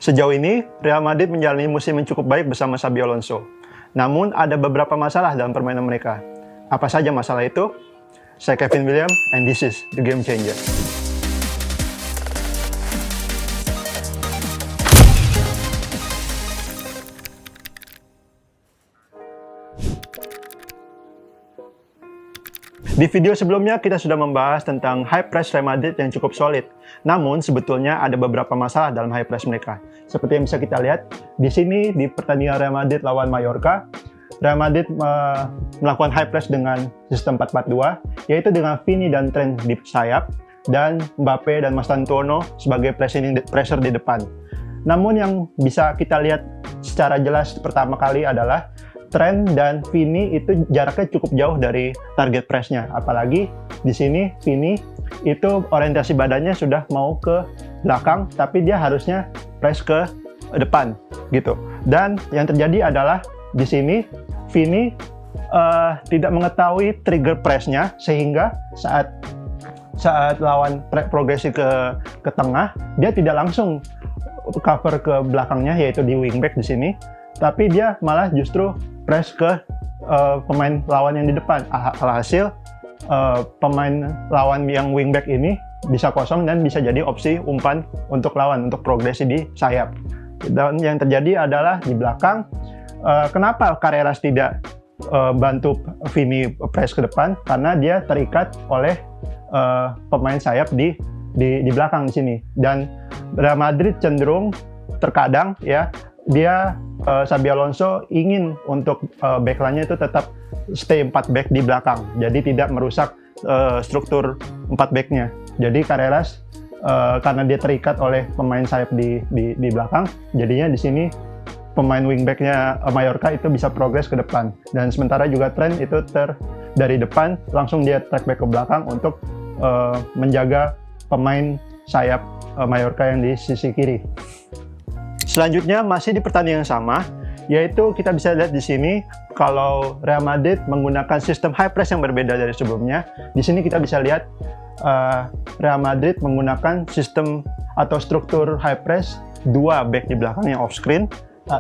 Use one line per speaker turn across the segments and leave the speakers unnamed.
Sejauh ini, Real Madrid menjalani musim yang cukup baik bersama Xabi Alonso. Namun, ada beberapa masalah dalam permainan mereka. Apa saja masalah itu? Saya Kevin William, and this is The Game Changer. Di video sebelumnya kita sudah membahas tentang high press Real Madrid yang cukup solid. Namun sebetulnya ada beberapa masalah dalam high press mereka. Seperti yang bisa kita lihat di sini di pertandingan Real Madrid lawan Mallorca, Real Madrid melakukan high press dengan sistem 4-4-2, yaitu dengan Vini dan Trent di sayap dan Mbappe dan Mastantuono sebagai pressure di depan. Namun yang bisa kita lihat secara jelas pertama kali adalah Trent dan Vini itu jaraknya cukup jauh dari target press-nya. Apalagi di sini Vini itu orientasi badannya sudah mau ke belakang, tapi dia harusnya press ke depan gitu. Dan yang terjadi adalah di sini Vini tidak mengetahui trigger press-nya, sehingga saat lawan progresi ke tengah, dia tidak langsung cover ke belakangnya, yaitu di wingback di sini, tapi dia malah justru press ke pemain lawan yang di depan. Alhasil pemain lawan yang wingback ini bisa kosong dan bisa jadi opsi umpan untuk lawan untuk progresi di sayap. Dan yang terjadi adalah di belakang, kenapa Carreras tidak bantu Vini press ke depan? Karena dia terikat oleh pemain sayap di belakang di sini. Dan Real Madrid cenderung terkadang ya dia Xabi Alonso ingin untuk backline-nya itu tetap stay 4 back di belakang, jadi tidak merusak struktur 4 back-nya. Jadi Carreras karena dia terikat oleh pemain sayap di belakang, jadinya di sini pemain wingback-nya Mallorca itu bisa progres ke depan, dan sementara juga Trent itu dari depan langsung dia track back ke belakang untuk menjaga pemain sayap Mallorca yang di sisi kiri. Selanjutnya masih di pertandingan yang sama, yaitu kita bisa lihat di sini kalau Real Madrid menggunakan sistem high press yang berbeda dari sebelumnya. Di sini kita bisa lihat Real Madrid menggunakan sistem atau struktur high press 2 back di belakang yang off screen,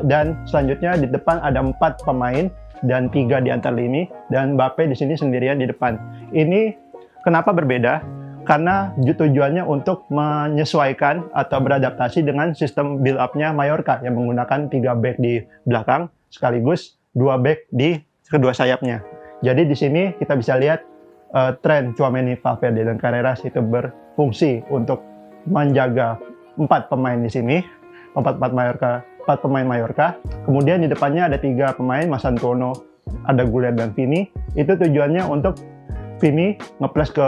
dan selanjutnya di depan ada 4 pemain dan 3 di antar lini, dan Mbappe di sini sendirian di depan. Ini kenapa berbeda? Karena tujuannya untuk menyesuaikan atau beradaptasi dengan sistem build up-nya Mallorca yang menggunakan 3 back di belakang sekaligus 2 back di kedua sayapnya. Jadi di sini kita bisa lihat Trent, Tchouaméni, Valverde, dan Carreras itu berfungsi untuk menjaga 4 pemain di sini, 4 pemain Mallorca. Kemudian di depannya ada 3 pemain, Mastantuono, ada Güler dan Vini. Itu tujuannya untuk Vini nge-plus ke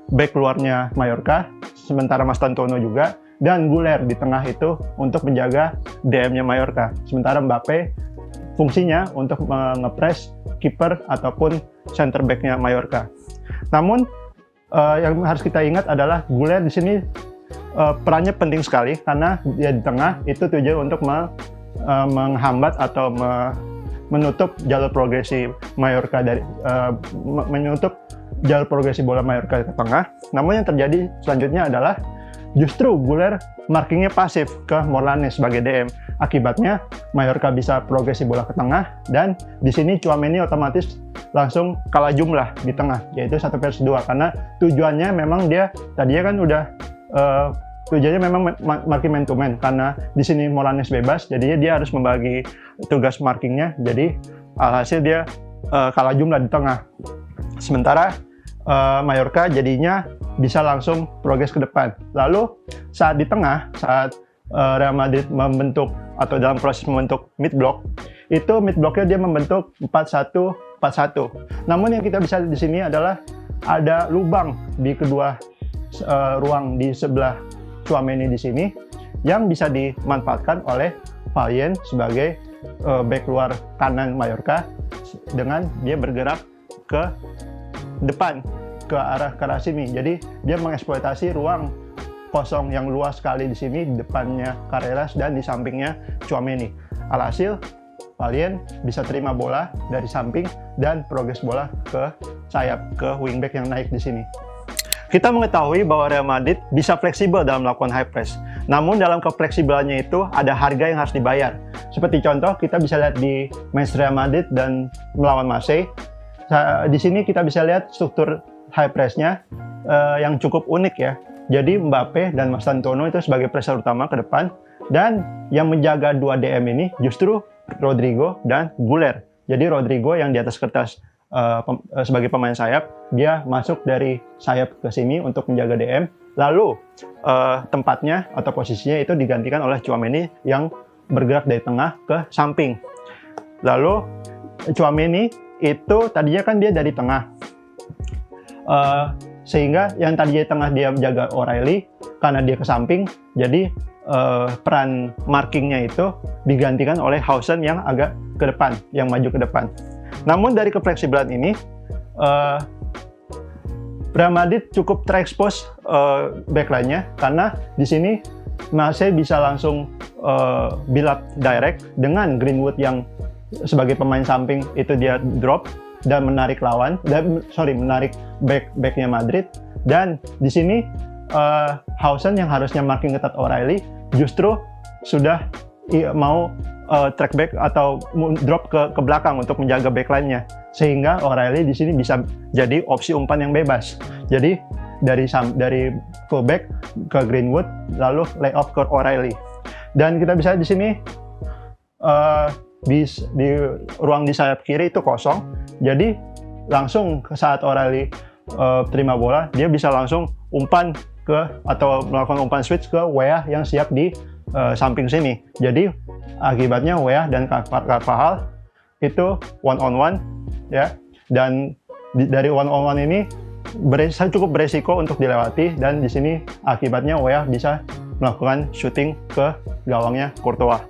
back keluarnya Mallorca, sementara Mastantuono juga, dan Güler di tengah itu untuk menjaga DM-nya Mallorca. Sementara Mbappe fungsinya untuk nge-press kiper ataupun center back-nya Mallorca. Namun yang harus kita ingat adalah Güler di sini perannya penting sekali, karena dia di tengah itu tujuan untuk menghambat atau menutup jalur progresi Mallorca menutup jalur progresi bola Mallorca ke tengah. Namun yang terjadi selanjutnya adalah justru Güler markingnya pasif ke Morlanes sebagai DM. Akibatnya Mallorca bisa progresi bola ke tengah, dan di sini Tchouaméni otomatis langsung kalah jumlah di tengah, yaitu 1-2, karena tujuannya memang dia tadinya kan udah tujuannya memang marking man to man, karena di sini Morlanes bebas, jadinya dia harus membagi tugas markingnya. Jadi alhasil dia kalah jumlah di tengah. Sementara Mallorca jadinya bisa langsung progres ke depan. Lalu saat di tengah, saat Real Madrid membentuk atau dalam proses membentuk mid block, itu mid blocknya dia membentuk 4-1-4-1. Namun yang kita bisa lihat di sini adalah ada lubang di kedua ruang di sebelah Tchouaméni di sini yang bisa dimanfaatkan oleh Valverde sebagai back luar kanan Mallorca, dengan dia bergerak ke depan ke arah sini. Jadi dia mengeksploitasi ruang kosong yang luas sekali di sini, di depannya Carreras dan di sampingnya Tchouaméni. Alhasil Valverde bisa terima bola dari samping dan progres bola ke sayap, ke wingback yang naik di sini. Kita mengetahui bahwa Real Madrid bisa fleksibel dalam melakukan high press. Namun dalam kefleksibelannya itu ada harga yang harus dibayar. Seperti contoh kita bisa lihat di match Real Madrid dan melawan Marseille. Di sini kita bisa lihat struktur high press-nya yang cukup unik ya. Jadi Mbappe dan Mastantuono itu sebagai pressure utama ke depan, dan yang menjaga 2 DM ini justru Rodrigo dan Güler. Jadi Rodrigo yang di atas kertas sebagai pemain sayap, dia masuk dari sayap ke sini untuk menjaga DM. Lalu tempatnya atau posisinya itu digantikan oleh Tchouaméni yang bergerak dari tengah ke samping. Lalu Tchouaméni itu tadinya kan dia dari tengah, sehingga yang tadinya tengah dia menjaga O'Reilly, karena dia ke samping, jadi peran markingnya itu digantikan oleh Hausen yang agak ke depan, yang maju ke depan. Namun dari kefleksibelan ini, Real Madrid cukup terekspos backline-nya, karena di sini Marseille bisa langsung build up direct dengan Greenwood yang sebagai pemain samping itu dia drop dan menarik menarik backnya Madrid. Dan di sini Hausen yang harusnya marking ketat O'Reilly justru sudah mau track back atau drop ke belakang untuk menjaga backline-nya, sehingga O'Reilly di sini bisa jadi opsi umpan yang bebas. Jadi dari fullback ke Greenwood lalu lay off ke O'Reilly. Dan kita bisa di sini di ruang di sayap kiri itu kosong. Jadi langsung saat O'Reilly terima bola, dia bisa langsung umpan atau melakukan umpan switch ke Weah yang siap di samping sini. Jadi akibatnya Weah dan Carvajal itu one on one ya, dan dari one on one ini cukup beresiko untuk dilewati, dan di sini akibatnya Weah bisa melakukan shooting ke gawangnya Courtois.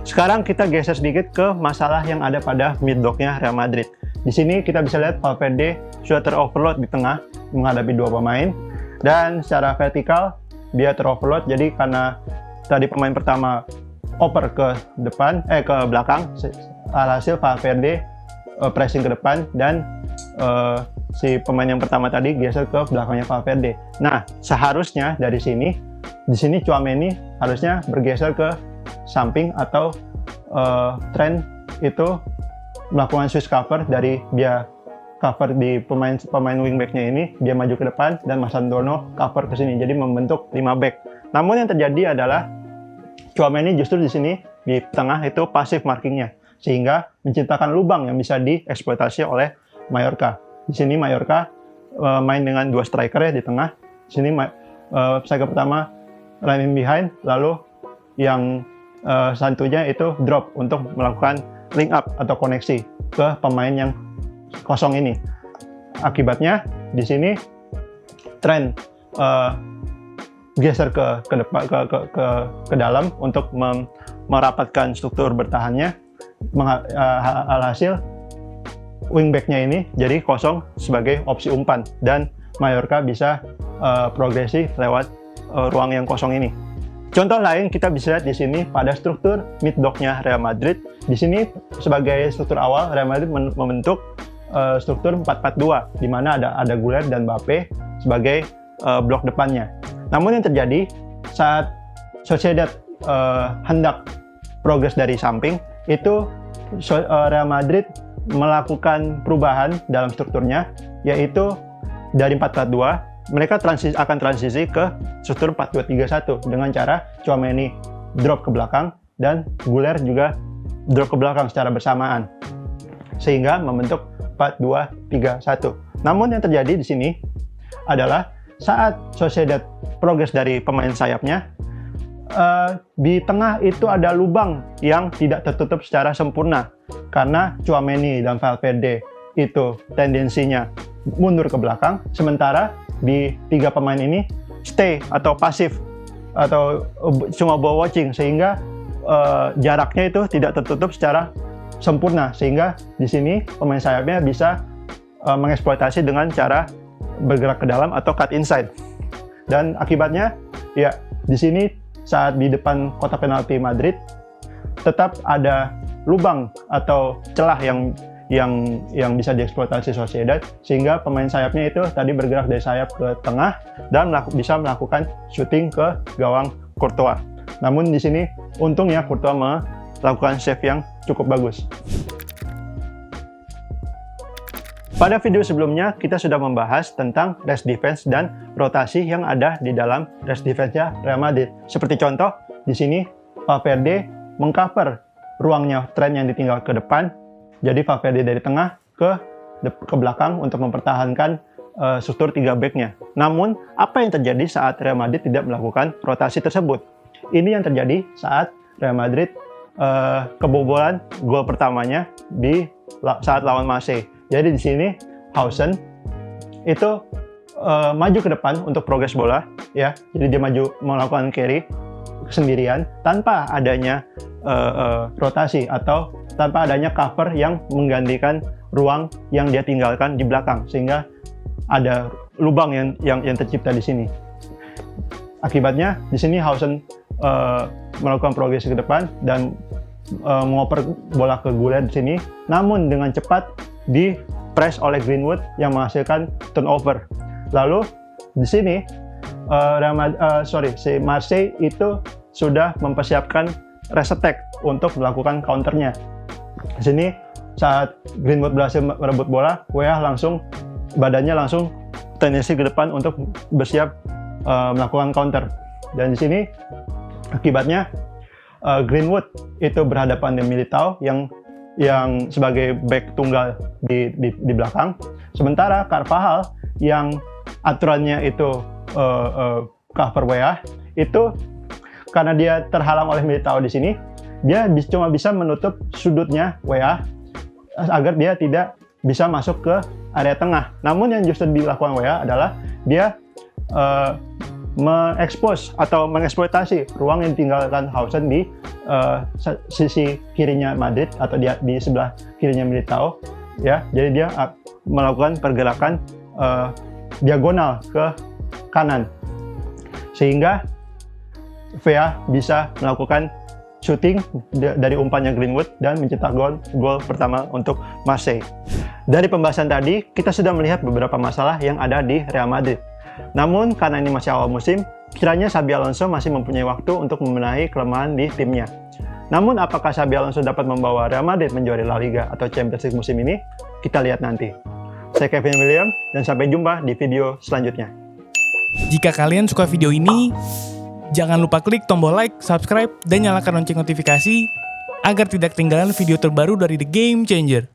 Sekarang kita geser sedikit ke masalah yang ada pada mid-block-nya Real Madrid. Di sini kita bisa lihat Valverde sudah teroverload di tengah menghadapi 2 pemain, dan secara vertikal dia teroverload. Jadi karena tadi pemain pertama oper ke belakang, alhasil Valverde pressing ke depan, dan si pemain yang pertama tadi geser ke belakangnya Valverde. Nah, seharusnya di sini Tchouaméni harusnya bergeser ke samping, atau Trent itu melakukan switch cover dari dia cover di pemain wingback-nya ini, dia maju ke depan, dan Mastantuono cover ke sini, jadi membentuk 5 back. Namun yang terjadi adalah Tchouaméni justru di sini di tengah itu pasif markingnya, sehingga menciptakan lubang yang bisa dieksploitasi oleh Mallorca. Di sini Mallorca main dengan 2 striker ya di tengah. Di sini striker pertama running behind, lalu yang satunya itu drop untuk melakukan link up atau koneksi ke pemain yang kosong ini. Akibatnya di sini Trent geser ke depan ke dalam untuk merapatkan struktur bertahannya. Alhasil wingback-nya ini jadi kosong sebagai opsi umpan, dan Mallorca bisa progresif lewat ruang yang kosong ini. Contoh lain kita bisa lihat di sini pada struktur mid block-nya Real Madrid. Di sini sebagai struktur awal Real Madrid membentuk struktur 4-4-2, di mana ada Güler dan Mbappe sebagai blok depannya. Namun yang terjadi saat Sociedad hendak progres dari samping, itu Real Madrid melakukan perubahan dalam strukturnya, yaitu dari 4-4-2 mereka akan transisi ke struktur 4-2-3-1 dengan cara Tchouaméni drop ke belakang dan Güler juga drop ke belakang secara bersamaan, sehingga membentuk 4-2-3-1. Namun yang terjadi di sini adalah saat Sociedad progres dari pemain sayapnya, di tengah itu ada lubang yang tidak tertutup secara sempurna karena Tchouaméni dan Valverde itu tendensinya mundur ke belakang, sementara di 3 pemain ini stay atau pasif atau cuma bawa watching, sehingga jaraknya itu tidak tertutup secara sempurna, sehingga di sini pemain sayapnya bisa mengeksploitasi dengan cara bergerak ke dalam atau cut inside. Dan akibatnya ya di sini saat di depan kotak penalti Madrid tetap ada lubang atau celah yang yang bisa dieksploitasi Sociedad, sehingga pemain sayapnya itu tadi bergerak dari sayap ke tengah dan bisa melakukan shooting ke gawang Courtois. Namun di sini untungnya Courtois melakukan save yang cukup bagus. Pada video sebelumnya kita sudah membahas tentang rest defense dan rotasi yang ada di dalam rest defense-nya Real Madrid. Seperti contoh di sini Valverde mengcover ruangnya Trent yang ditinggal ke depan. Jadi Valverde dari tengah ke belakang untuk mempertahankan struktur 3 back-nya. Namun, apa yang terjadi saat Real Madrid tidak melakukan rotasi tersebut? Ini yang terjadi saat Real Madrid kebobolan gol pertamanya saat lawan Marseille. Jadi di sini Hausen itu maju ke depan untuk progres bola, ya. Jadi dia maju melakukan carry sendirian tanpa adanya rotasi atau tanpa adanya cover yang menggantikan ruang yang dia tinggalkan di belakang, sehingga ada lubang yang tercipta di sini. Akibatnya di sini Hausen melakukan progresi ke depan dan mengoper bola ke Gullit di sini, namun dengan cepat di press oleh Greenwood yang menghasilkan turnover. Lalu di sini si Marseille itu sudah mempersiapkan rest attack untuk melakukan counternya. Di sini saat Greenwood berhasil merebut bola, Weah badannya langsung tendensi ke depan untuk bersiap melakukan counter. Dan di sini akibatnya Greenwood itu berhadapan dengan Militao yang sebagai back tunggal di belakang, sementara Carvajal yang aturannya itu cover Weah itu karena dia terhalang oleh Militao di sini, dia cuma bisa menutup sudutnya Weah agar dia tidak bisa masuk ke area tengah. Namun yang justru dilakukan Weah adalah dia mengekspos atau mengeksploitasi ruang yang ditinggalkan Hausen di sisi kirinya Madrid atau di sebelah kirinya Militao, ya. Jadi dia melakukan pergerakan diagonal ke kanan, sehingga Weah bisa melakukan shooting dari umpannya Greenwood dan mencetak gol pertama untuk Marseille. Dari pembahasan tadi, kita sudah melihat beberapa masalah yang ada di Real Madrid. Namun, karena ini masih awal musim, kiranya Xabi Alonso masih mempunyai waktu untuk membenahi kelemahan di timnya. Namun, apakah Xabi Alonso dapat membawa Real Madrid menjuari La Liga atau Champions League musim ini? Kita lihat nanti. Saya Kevin William, dan sampai jumpa di video selanjutnya.
Jika kalian suka video ini, jangan lupa klik tombol like, subscribe, dan nyalakan lonceng notifikasi agar tidak ketinggalan video terbaru dari The Game Changer.